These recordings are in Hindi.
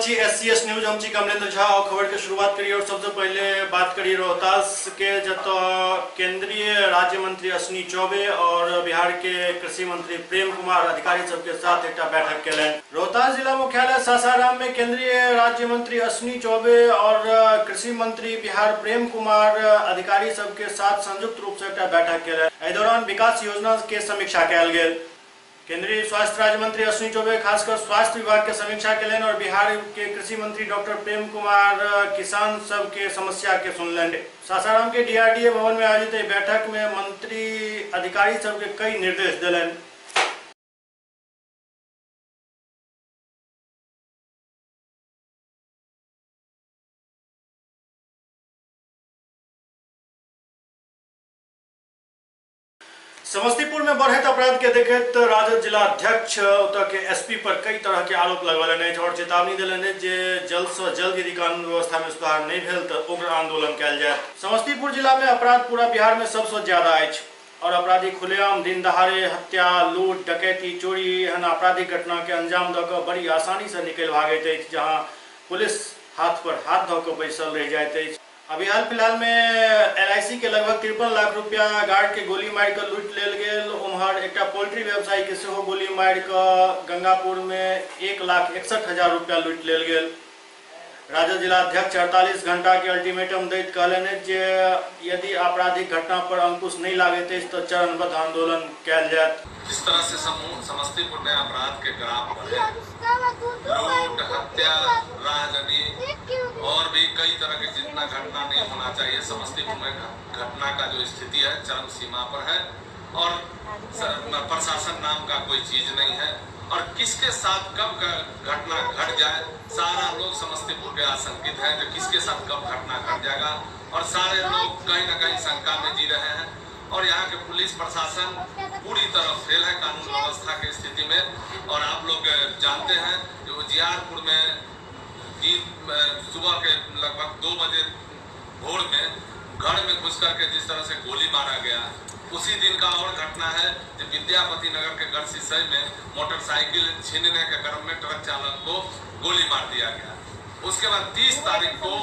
छी SCS न्यूज। हम छी कमलेंद्र झा और खबर के शुरुआत करिए। और सबसे पहले बात करिए रोहतास के, जतो केंद्रीय राज्य मंत्री अश्विनी चौबे और बिहार के कृषि मंत्री प्रेम कुमार अधिकारी सबके साथ एक बैठक केलनि। रोहतास जिला मुख्यालय सासाराम में केंद्रीय राज्य मंत्री अश्विनी चौबे और कृषि मंत्री बिहार प्रेम कुमार अधिकारी सबके साथ संयुक्त रूप से एक बैठक केलनि। एहि दौरान विकास योजना के समीक्षा कयल गेल। केंद्रीय स्वास्थ्य राज्य मंत्री अश्विनी चौबे खासकर स्वास्थ्य विभाग के समीक्षा केलनि और बिहार के कृषि मंत्री डॉक्टर प्रेम कुमार किसान सब के समस्या के सुनलनि। सासाराम के DRDA भवन में आयोजित बैठक में मंत्री अधिकारी सब के कई निर्देश दिलनि। समस्तीपुर में बढ़त अपराध के देखते राजद जिला अध्यक्ष के SP पर कई तरह के आरोप लगवलनि और चेतावनी दिलनि जे जल्द से जल्द यदि कानून व्यवस्था में सुधार नहीं भेल तो उग्र आंदोलन कयल जायत। समस्तीपुर जिला में अपराध पूरा बिहार में सबसे ज्यादा अछि और अपराधी खुलेआम दिन दहाड़े हत्या, लूट, डकैती, चोरी एहन आपराधिक घटना के अंजाम द के बड़ी आसानी से निकल भागैत अछि, जहां पुलिस हाथ पर हाथ ध के बैसल रह जाइत अछि। अभी हाल फिलहाल में LIC के लगभग 53 लाख रुपया गार्ड के गोली मार के लूट लेल गेल। उम्हर एक पोल्ट्री व्यवसायी के सेहो गोली मार के गंगापुर में 1,61,000 रुपया लूट लेल गेल। राजद जिला अध्यक्ष 48 घंटा के अल्टीमेटम दैत कहलनि जे यदि आपराधिक घटना पर अंकुश नहीं लागैत अछि तो चरणबद्ध आंदोलन कयल जायत। जिस तरह से समस्तीपुर में अपराध के ग्राफ बढ़े, लूट, हत्या, राजनी और भी कई तरह के जितना घटना नहीं होना चाहिए, समस्तीपुर में घटना का जो स्थिति है चरम सीमा पर है और प्रशासन नाम का कोई चीज नहीं है और किसके साथ कब घटना घट जाए सारा लोग समस्तीपुर के आशंकित है कि किसके साथ कब घटना घट जाएगा और सारे लोग कहीं ना कहीं शंका में जी रहे हैं। और यहाँ के पुलिस प्रशासन पूरी तरह फेल है कानून व्यवस्था की स्थिति में। और आप लोग जानते हैं कि उजियारपुर में सुबह के लगभग 2 बजे भोर में घर में घुस करके जिस तरह से गोली मारा गया, उसी दिन का और घटना है कि विद्यापति नगर के गढ़सिसई में मोटरसाइकिल छीनने के क्रम में ट्रक चालक को गोली मार दिया गया। उसके बाद 30 तारीख को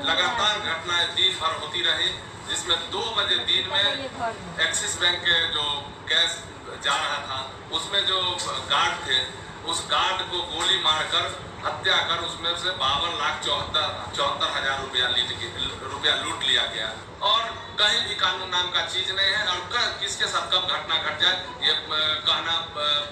लगातार घटनाएं दिन भर होती रही, जिसमें 2 बजे दिन में एक्सिस बैंक के जो कैश जा रहा था उसमें जो गार्ड थे उस गार्ड को गोली मारकर हत्या कर उसमें से 52,74,000 रुपया लूट लिया गया। और कहीं भी कानून नाम का चीज नहीं है और किसके साथ कब घटना घट जाए ये कहना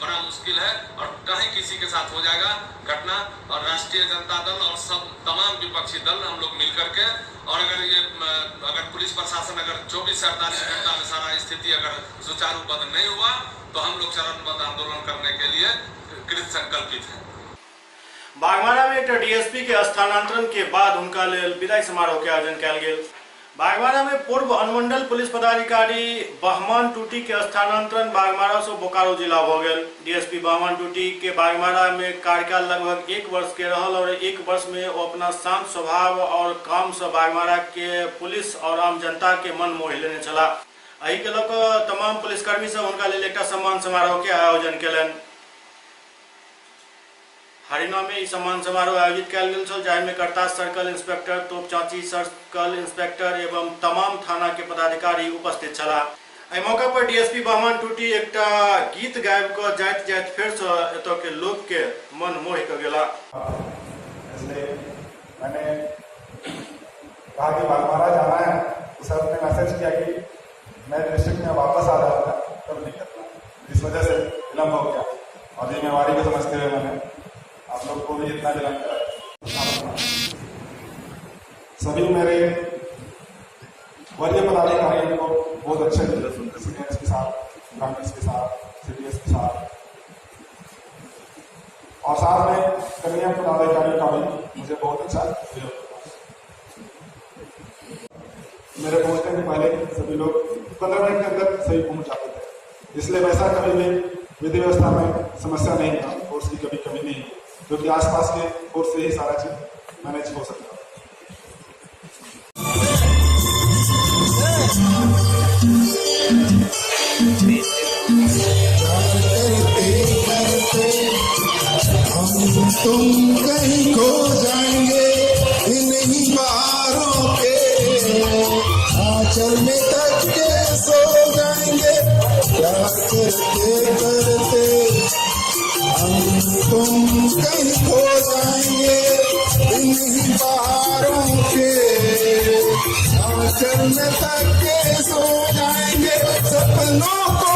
बड़ा मुश्किल है और कहीं किसी के साथ हो जाएगा घटना। और राष्ट्रीय जनता दल और सब तमाम विपक्षी दल हम लोग मिलकर के और अगर पुलिस प्रशासन अगर 24 से 48 घंटा में सारा स्थिति अगर सुचारूबद्ध नहीं हुआ तो हम लोग चरणबद्ध आंदोलन करने के लिए कृत संकल्पित है। बागमारा में एक DSP के स्थानांतरण के बाद उनका विदाई समारोह के आयोजन कयल गेल। बागमारा में पूर्व अनुमंडल पुलिस पदाधिकारी बहमान टूटी के स्थानांतरण बागमारा से बोकारो जिला हो गए। DSP बहमान टूटी के बागमारा में कार्यकाल लगभग 1 वर्ष के रहल और 1 वर्ष में वो अपना शांत स्वभाव और काम से बागमारा के पुलिस और आम जनता के मन मोह लेने चला। एहि के लऽ कऽ तमाम पुलिसकर्मी सब हुनका लेल एकटा सम्मान समारोह के आयोजन केलनि। हरियाणा में सम्मान समारोह आयोजित कयल गेल छल, जाहि में करताज circle inspector, Topchanchi circle inspector एवं तमाम थाना के पदाधिकारी उपस्थित छलाह। एहि मौका पर DSP बहमान टूटी एकटा गीत गाबि कऽ जाइत जाइत फेर से एतऽ के लोक के मन मोहि कऽ गेला। इसलिए मैंने कहा कि बागमारा जाना है तो सर ने मैसेज किया कि मैं डिस्ट्रिक्ट में वापस आ रहा था तब नहीं करता, इस वजह से विलम्ब हो गया और जिम्मेवारी को समझते हुए मैंने आप लोग को भी इतना विलम्ब करा। सभी मेरे वरीय पदाधिकारियों को बहुत अच्छे सीनियर्स के साथ, ब्राह्मण्स के साथ, CDS के साथ और साथ में कन्या पदाधिकारियों का भी मुझे बहुत अच्छा सहयोग मिला। मेरे पहुंचने के पहले सभी लोग 15 मिनट के अंदर सही पहुंच जाते थे, इसलिए वैसा कभी भी विधि व्यवस्था में समस्या नहीं था, फोर्स की कभी कमी नहीं है, क्योंकि आसपास के फोर्स से ही सारा चीज मैनेज हो सकता है। तुम कहीं खो करते हम तुम कहीं खो जाएंगे इन्हीं पहाड़ों के आंचल में थक के सो जाएंगे सपनों को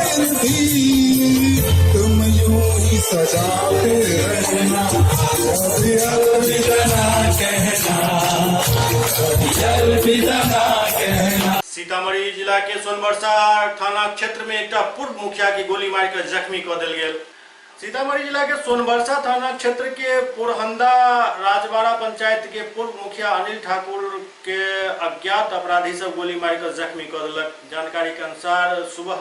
फिर भी तुम यूं ही सजाते रहना कभी अलविदा ना कहना कभी अलविदा ना कहना। सीतामढ़ी जिला के सोनबरसा थाना क्षेत्र में एक पूर्व मुखिया की गोली मारकर जख्मी कर दिल गेल। सीतामढ़ी जिला के सोनबरसा थाना क्षेत्र के पुरहंदा राजबाड़ा पंचायत के पूर्व मुखिया अनिल ठाकुर के अज्ञात अपराधी सब गोली मारकर जख्मी कर दिलक। जानकारी के अनुसार सुबह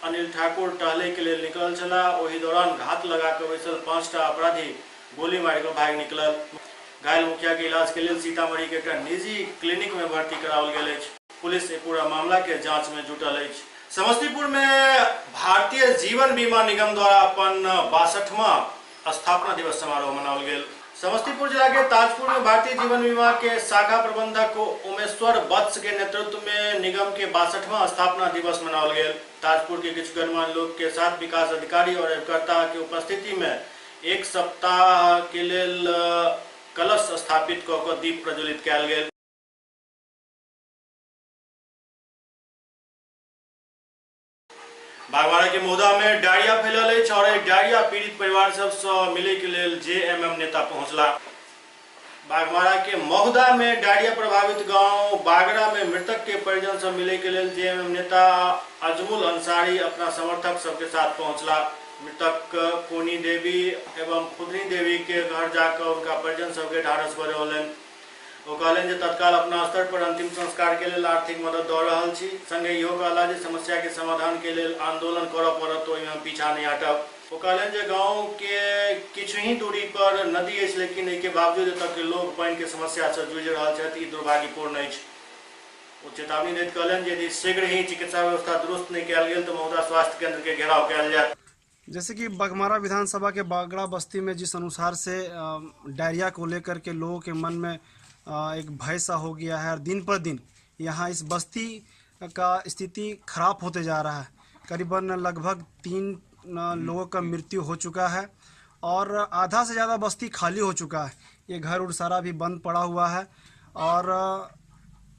अनिल ठाकुर टहले के लिए निकल चला, वही दौरान घात लगाकर बैसल 5 अपराधी गोली मारकर भाग निकलल। घायल मुखिया के इलाज के लिए सीतामढ़ी के एक निजी क्लिनिक में भर्ती कराओल गेल अछि। पुलिस पूरा मामला के जांच में जुटल अछि। समस्तीपुर में भारतीय जीवन बीमा निगम द्वारा अपन 62वां स्थापना दिवस समारोह मनाओल गेल। समस्तीपुर जिला के ताजपुर में भारतीय जीवन बीमा के शाखा प्रबंधक उमेश्वर वत्स के नेतृत्व में निगम के 62वां स्थापना दिवस मनाओल गेल। ताजपुर के कुछ गणमान्य लोग के साथ विकास अधिकारी और अभिकर्ता के उपस्थिति में एक सप्ताह के लेल कलश स्थापित कऽ दीप प्रज्वलित कयल गेल। बागमारा के महुदा में डायरिया फैलल अछि और डायरिया पीड़ित परिवार सब सँ मिले के लेल जेएमएम नेता पहुंचला। बागमारा के महुदा में डायरिया प्रभावित गांव बागरा में मृतक के परिजन सब मिले के लेल जेएमएम नेता अजमुल अंसारी अपना समर्थक सबके साथ पहुंचला। मृतक कोनी देवी एवं खुदनी देवी के घर जाकर उनका परिजन सबके ढाढ़स बढौलनि। वो कहलन जे तत्काल अपना स्तर पर अंतिम संस्कार के लिए आर्थिक मदद दऽ रहल छी। संगे इहो कहला जे समस्या के समाधान के लिए आंदोलन करऽ पड़त, तो ओहिमे पीछा नहीं हटब। वो कहलन जे गांव के किछु ही दूरी पर नदी अछि, लेकिन एहि के बावजूद एतऽ के लोग पानि के समस्या से जूझि रहल छथि, ई दुर्भाग्यपूर्ण अछि। वो चेतावनी दैत कहलन जे यदि शीघ्र ही चिकित्सा व्यवस्था दुरुस्त नहीं कयल गेल तो महुदा स्वास्थ्य केंद्र के घेराव कयल जायत। जैसे कि बागमारा विधानसभा के बागड़ा बस्ती में जिस अनुसार से डायरिया को लेकर के लोगों के मन में एक भय सा हो गया है और दिन पर दिन यहाँ इस बस्ती का स्थिति खराब होते जा रहा है। करीबन लगभग 3 लोगों का मृत्यु हो चुका है और आधा से ज़्यादा बस्ती खाली हो चुका है। ये घर उर सारा भी बंद पड़ा हुआ है और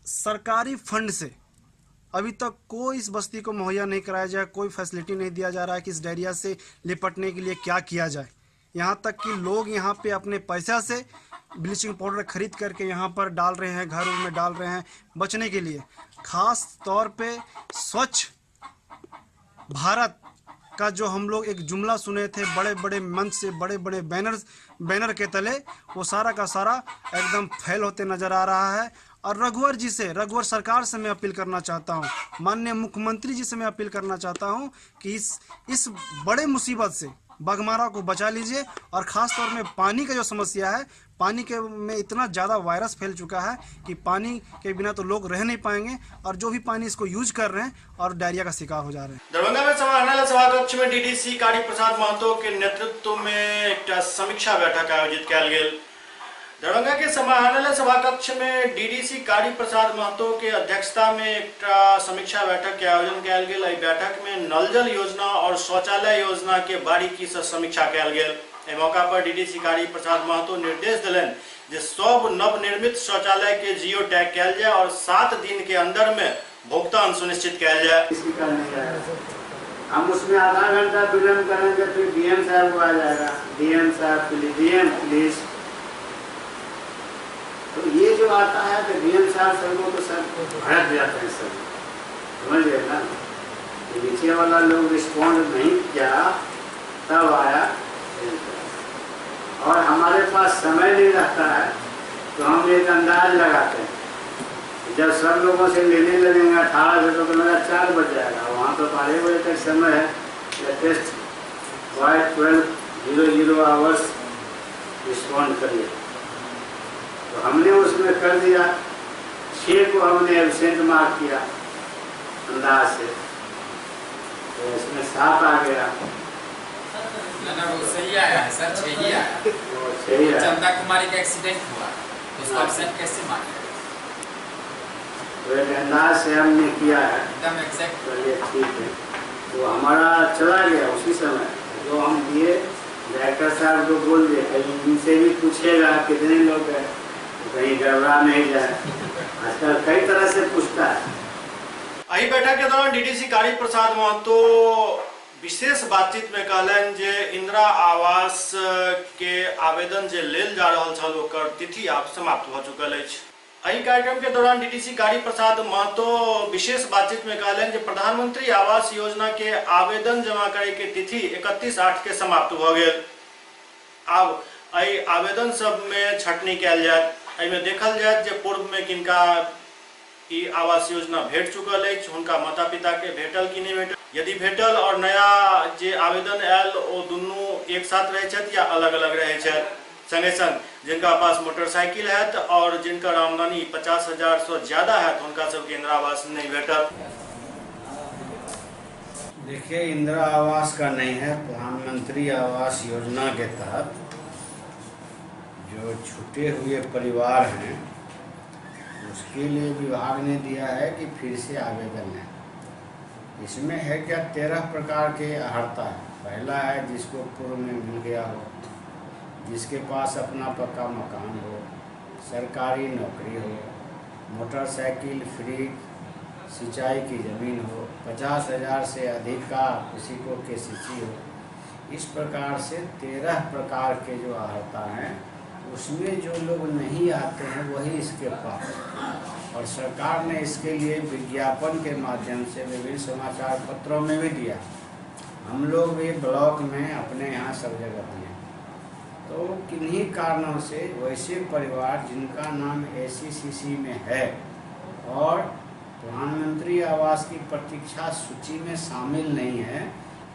सरकारी फंड से अभी तक कोई इस बस्ती को मुहैया नहीं कराया जाए, कोई फैसिलिटी नहीं दिया जा रहा है कि इस डायरिया से निपटने के लिए क्या किया जाए। यहाँ तक कि लोग यहाँ पे अपने पैसा से ब्लीचिंग पाउडर खरीद करके यहाँ पर डाल रहे हैं, घर में डाल रहे हैं बचने के लिए। ख़ास तौर पे स्वच्छ भारत का जो हम लोग एक जुमला सुने थे बड़े बड़े मंच से, बड़े बड़े बैनर के तले, वो सारा का सारा एकदम फेल होते नज़र आ रहा है। और रघुवर सरकार से मैं अपील करना चाहता हूँ, माननीय मुख्यमंत्री जी से मैं अपील करना चाहता हूँ कि इस बड़े मुसीबत से बागमारा को बचा लीजिए। और ख़ास तौर में पानी का जो समस्या है, पानी के में इतना ज़्यादा वायरस फैल चुका है कि पानी के बिना तो लोग रह नहीं पाएंगे और जो भी पानी इसको यूज कर रहे हैं और डायरिया का शिकार हो जा रहे हैं। दरभंगा में समाहरणालय सभा कक्ष में डीडीसी कारी प्रसाद महतो के नेतृत्व में एक समीक्षा बैठक आयोजित कयल गेल। दरभंगा के समाहरणालय सभा कक्ष में डीडीसी कारी प्रसाद महतो के अध्यक्षता में एक समीक्षा बैठक के आयोजन कयल गेल। एहि बैठक में नल जल योजना और शौचालय योजना के बारीकी से समीक्षा कयल गेल। एहि मौका पर डीडीसी कारी प्रसाद महतो निर्देश दिलनि जे सब नवनिर्मित शौचालय के जियो टैग कयल जाए और 7 दिन के अंदर में भुगतान सुनिश्चित कयल जाए। हम उसमें आधा घंटा विलम्ब करेंगे फिर डीएम साहब को आ जाएगा, डीएम साहब प्लीज। तो ये जो आता है तो डीएम साहब सबको तो सब भड़क जाते हैं, सब समझ गए ना। नीचे वाला लोग रिस्पॉन्ड नहीं किया, तब आया और हमारे पास समय नहीं रहता है तो हम एक अंदाज लगाते हैं। जब सब लोगों से लेने लगेंगे 18 से तो मेरा 4 बज जाएगा, वहाँ तो 12 बजे तक समय है। लेटेस्ट 12:00 आवर्स रिस्पॉन्ड करिए। तो हमने उसमें कर दिया, 6 को हमने एब्सेंट मार्क किया अंदाज से, तो इसमें 7 आ गया। वो सही आया है सर, 6 ही आया। सही है। चंदा कुमारी का एक्सीडेंट हुआ तो उसको एब्सेंट कैसे माने? तो एक अंदाज से हमने किया है, एकदम एग्जैक्ट। चलिए ठीक है। तो हमारा चला गया उसी समय। जो हम दिए डायरेक्टर साहब को बोल दिए कहीं इनसे भी पूछेगा कितने लोग हैं, तो कहीं गड़बड़ा नहीं जाए। आजकल कई तरह से पूछता है। एहि बैठक के दौरान डीडीसी कारी प्रसाद महतो विशेष बातचीत में कहलन जे इंदिरा आवास के आवेदन जे लेल जा रहल छल ओकर तिथि आब समाप्त भ चुकल अछि। एहि कार्यक्रम के दौरान डीडीसी कारी प्रसाद महतो विशेष बातचीत में कहलन जे प्रधानमंत्री आवास योजना के आवेदन जमा करे के तिथि 31/8 के समाप्त भ गेल। आब एहि आवेदन सब में छटनी कयल जायत। एहि में देखल जायत जे पूर्व में किनका ई आवास योजना भेट चुकल अछि, हुनका माता पिता के भेटल कि नहीं भेटल, यदि भेटल और नया जे आवेदन आयल ओ दुनू एक साथ रहे छथि या अलग अलग रहे छथि। संगे संग जिनका पास मोटरसाइकिल है और जिनकर आमदनी 50,000 से ज्यादा है उनका सबके इंदिरा आवास नहीं भेटल। देखिए, इंदिरा आवास का नहीं है, प्रधानमंत्री आवास योजना के तहत जो छूटे हुए परिवार हैं उसके लिए विभाग ने दिया है कि फिर से आवेदन है। इसमें है क्या 13 प्रकार के अहर्ता है। पहला है जिसको पूर्व में मिल गया हो, जिसके पास अपना पक्का मकान हो, सरकारी नौकरी हो, मोटरसाइकिल, फ्रिज, सिंचाई की ज़मीन हो, 50,000 से अधिक का किसी को केसीसी हो। इस प्रकार से 13 प्रकार के जो अहर्ता हैं उसमें जो लोग नहीं आते हैं वही इसके पास। और सरकार ने इसके लिए विज्ञापन के माध्यम से विभिन्न समाचार पत्रों में भी दिया। हम लोग भी ब्लॉक में अपने यहाँ सब जगह दिए। तो किन्हीं कारणों से वैसे परिवार जिनका नाम ACCC में है और प्रधानमंत्री आवास की प्रतीक्षा सूची में शामिल नहीं है,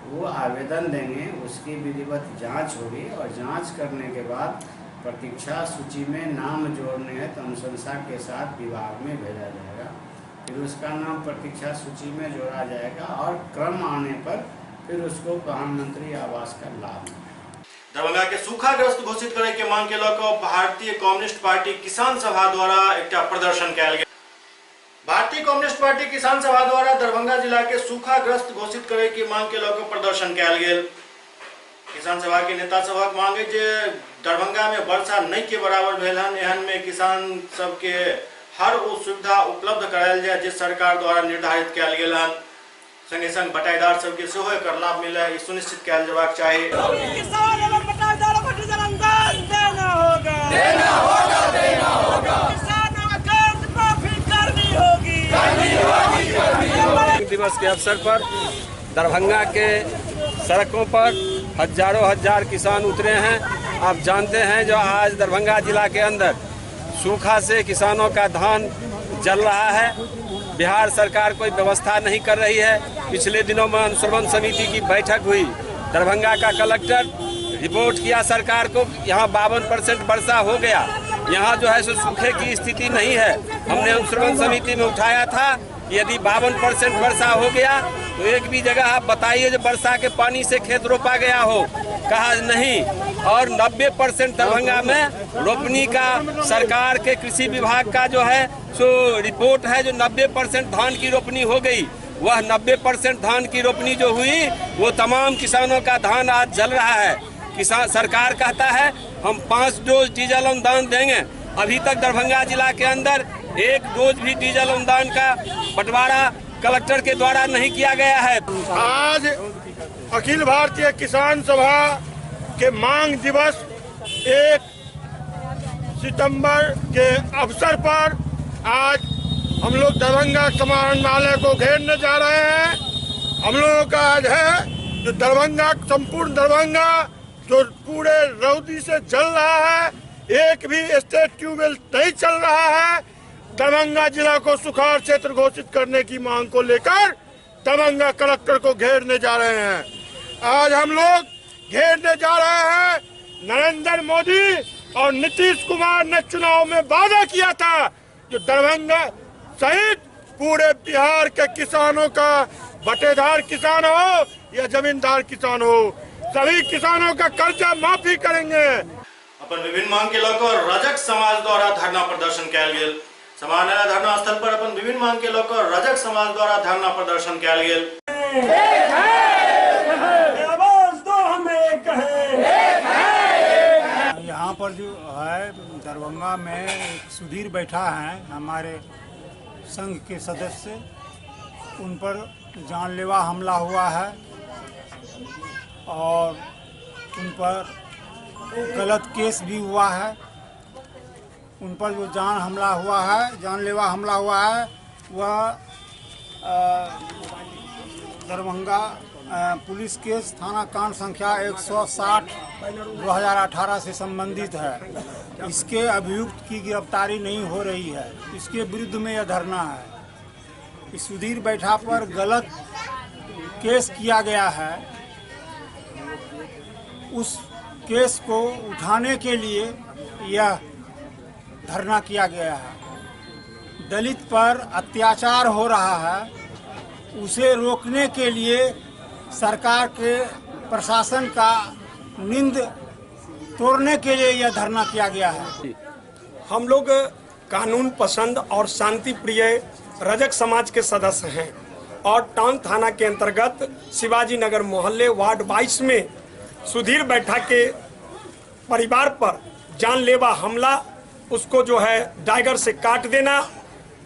वो आवेदन देंगे, उसकी विधिवत जांच होगी और जांच करने के बाद प्रतीक्षा सूची में नाम जोड़ने हैं तो अनुशंसा के साथ विभाग में भेजा जाएगा। फिर उसका नाम प्रतीक्षा सूची में जोड़ा जाएगा और क्रम आने पर फिर उसको प्रधानमंत्री आवास का लाभ मिलेगा। दरभंगा के सूखाग्रस्त घोषित करे के मांग के लऽ कऽ भारतीय कम्युनिस्ट पार्टी किसान सभा द्वारा एकटा प्रदर्शन कयल गेल। भारतीय कम्युनिस्ट पार्टी किसान सभा द्वारा दरभंगा जिला के सूखाग्रस्त घोषित करे के मांग के लऽ कऽ प्रदर्शन कयल गेल। किसान सभा के नेता सभक मांग है जे दरभंगा में वर्षा नहीं के बराबर भेल हन, एहन में किसान सबके हर वो सुविधा उपलब्ध करायल जाए जे सरकार द्वारा निर्धारित कयल गेल हन। संगे संग बटाईदार सबके सेहो एकर लाभ मिले ई सुनिश्चित कयल जेबाक चाही। किसान एवं बटाईदारों को डीजल अनुदान देना होगा। किसानों का कर्ज माफी करनी होगी। दिवस के अवसर पर दरभंगा के सड़कों पर हजार किसान उतरे हैं। आप जानते हैं जो आज दरभंगा जिला के अंदर सूखा से किसानों का धान जल रहा है। बिहार सरकार कोई व्यवस्था नहीं कर रही है। पिछले दिनों में अनुश्रवण समिति की बैठक हुई। दरभंगा का कलेक्टर रिपोर्ट किया सरकार को, यहाँ 52% वर्षा हो गया, यहाँ जो है सो सूखे की स्थिति नहीं है। हमने अनुश्रवण समिति में उठाया था यदि 52% वर्षा हो गया तो एक भी जगह आप बताइए जो वर्षा के पानी से खेत रोपा गया हो, कहा नहीं। और 90% दरभंगा में रोपनी का सरकार के कृषि विभाग का जो है सो रिपोर्ट है जो 90% धान की रोपनी हो गई। वह 90% धान की रोपनी जो हुई वो तमाम किसानों का धान आज जल रहा है। किसान सरकार कहता है हम 5 डोज डीजल अनुदान देंगे। अभी तक दरभंगा जिला के अंदर 1 डोज भी डीजल अनुदान का बंटवारा कलेक्टर के द्वारा नहीं किया गया है। आज अखिल भारतीय किसान सभा के मांग दिवस 1 सितंबर के अवसर पर आज हम लोग दरभंगा समाहरणालय को घेरने जा रहे हैं। हम लोगों का आज है जो दरभंगा, संपूर्ण दरभंगा जो पूरे रौदी से जल रहा है, एक भी स्टेट ट्यूबवेल नहीं चल रहा है। दरभंगा जिला को सुखाड़ क्षेत्र घोषित करने की मांग को लेकर दरभंगा कलेक्टर को घेरने जा रहे हैं। आज हम लोग घेरने जा रहे हैं। नरेंद्र मोदी और नीतीश कुमार ने चुनाव में वादा किया था जो दरभंगा सहित पूरे बिहार के किसानों का, बटेदार किसान हो या जमींदार किसान हो, सभी किसानों का कर्जा माफी करेंगे। अपन विभिन्न मांग के लऽ कऽ रजक समाज द्वारा धरना प्रदर्शन कयल गेल। समान न्यायालय धरना स्थल पर अपन विभिन्न मांग के लेकर रजक समाज द्वारा धरना प्रदर्शन किया गया। यहाँ पर जो है दरभंगा में एक सुधीर बैठा है, हमारे संघ के सदस्य, उन पर जानलेवा हमला हुआ है और उन पर गलत केस भी हुआ है। उन पर जो जानलेवा हमला हुआ है वह दरभंगा पुलिस केस थाना कांड संख्या 160 2018 से संबंधित है। इसके अभियुक्त की गिरफ्तारी नहीं हो रही है, इसके विरुद्ध में यह धरना है। इस सुधीर बैठा पर गलत केस किया गया है, उस केस को उठाने के लिए यह धरना किया गया है। दलित पर अत्याचार हो रहा है, उसे रोकने के लिए सरकार के प्रशासन का नींद तोड़ने के लिए यह धरना किया गया है। हम लोग कानून पसंद और शांति प्रिय रजक समाज के सदस्य हैं और टाउन थाना के अंतर्गत शिवाजी नगर मोहल्ले वार्ड 22 में सुधीर बैठा के परिवार पर जानलेवा हमला, उसको जो है डाइगर से काट देना,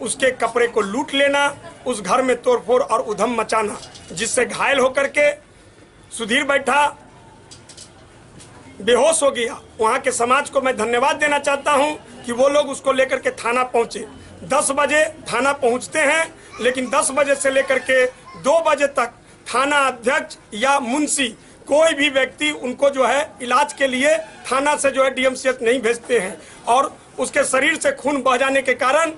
उसके कपड़े को लूट लेना, उस घर में तोड़फोड़ और उधम मचाना, जिससे घायल होकर के सुधीर बैठा बेहोश हो गया। वहाँ के समाज को मैं धन्यवाद देना चाहता हूँ कि वो लोग उसको लेकर के थाना पहुँचे। 10 बजे थाना पहुँचते हैं, लेकिन 10 बजे से लेकर के 2 बजे तक थाना अध्यक्ष या मुंशी कोई भी व्यक्ति उनको जो है इलाज के लिए थाना से जो है DMCH नहीं भेजते हैं और उसके शरीर से खून बह जाने के कारण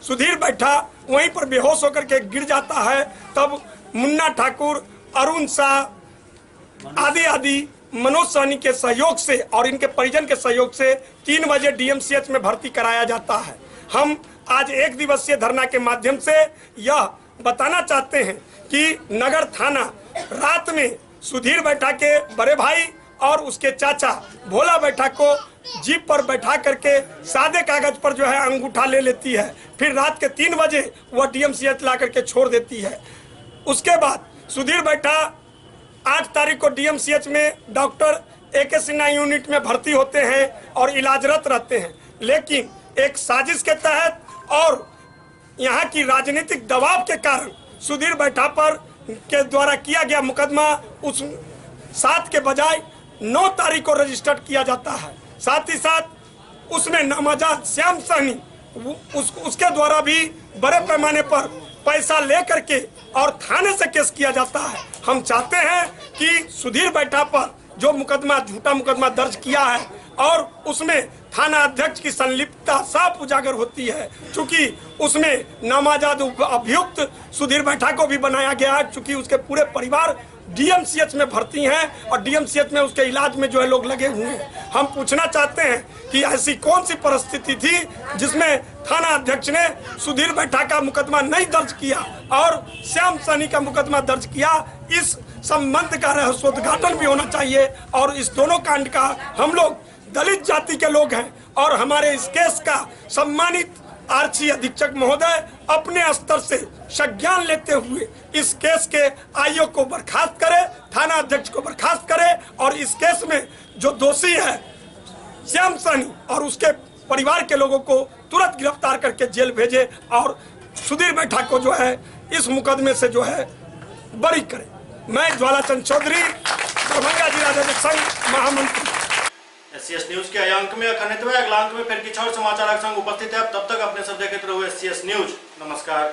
सुधीर बैठा वहीं पर बेहोश होकर के गिर जाता है। तब मुन्ना ठाकुर, अरुण शाह आदि मनोज सहनी के सहयोग से और इनके परिजन के सहयोग से 3 बजे DMCH में भर्ती कराया जाता है। हम आज 1 दिवसीय धरना के माध्यम से यह बताना चाहते हैं कि नगर थाना रात में सुधीर बैठा के बड़े भाई और उसके चाचा भोला बैठा को जीप पर बैठा करके सादे कागज पर जो है अंगूठा ले लेती है, फिर रात के 3 बजे वह DMCH ला करके छोड़ देती है। उसके बाद सुधीर बैठा 8 तारीख को DMCH में डॉक्टर AK सिन्हा यूनिट में भर्ती होते हैं और इलाजरत रहते हैं, लेकिन एक साजिश के तहत और यहाँ की राजनीतिक दबाव के कारण सुधीर बैठा पर के द्वारा किया गया मुकदमा उस 7 के बजाय 9 तारीख को रजिस्टर्ड किया जाता है। साथ ही साथ उसमें नामजद श्याम सहनी उसके द्वारा भी बड़े पैमाने पर पैसा लेकर के और थाने से केस किया जाता है। हम चाहते हैं कि सुधीर बैठा पर जो मुकदमा झूठा मुकदमा दर्ज किया है और उसमें थाना अध्यक्ष की संलिप्तता साफ उजागर होती है, चूंकि उसमें नामजद अभियुक्त सुधीर बैठा को भी बनाया गया है, चूंकि उसके पूरे परिवार DMCH में भर्ती हैं और DMCH में उसके इलाज में जो है लोग लगे हुए हैं। हम पूछना चाहते हैं कि ऐसी कौन सी परिस्थिति थी जिसमें थाना अध्यक्ष ने सुधीर बैठा का मुकदमा नहीं दर्ज किया और श्याम सहनी का मुकदमा दर्ज किया। इस संबंध का रहस्योद्घाटन भी होना चाहिए और इस दोनों कांड का हम लोग दलित जाति के लोग हैं और हमारे इस केस का सम्मानित आरक्षी अधीक्षक महोदय अपने स्तर से संज्ञान लेते हुए इस केस के आईओ को बर्खास्त करे, थाना अध्यक्ष को बर्खास्त करे और इस केस में जो दोषी है श्याम सहनी और उसके परिवार के लोगों को तुरंत गिरफ्तार करके जेल भेजे और सुधीर बैठा को जो है इस मुकदमे से जो है बरी करे। मैं ज्वालाचंद चौधरी, दरभंगा जिला रजक संघ महामंत्री। SCS न्यूज के अंक में अगला अंक में फिर कुछ और समाचार संग उपस्थित है। तब तक अपने सब देखते रहो SCS न्यूज। नमस्कार।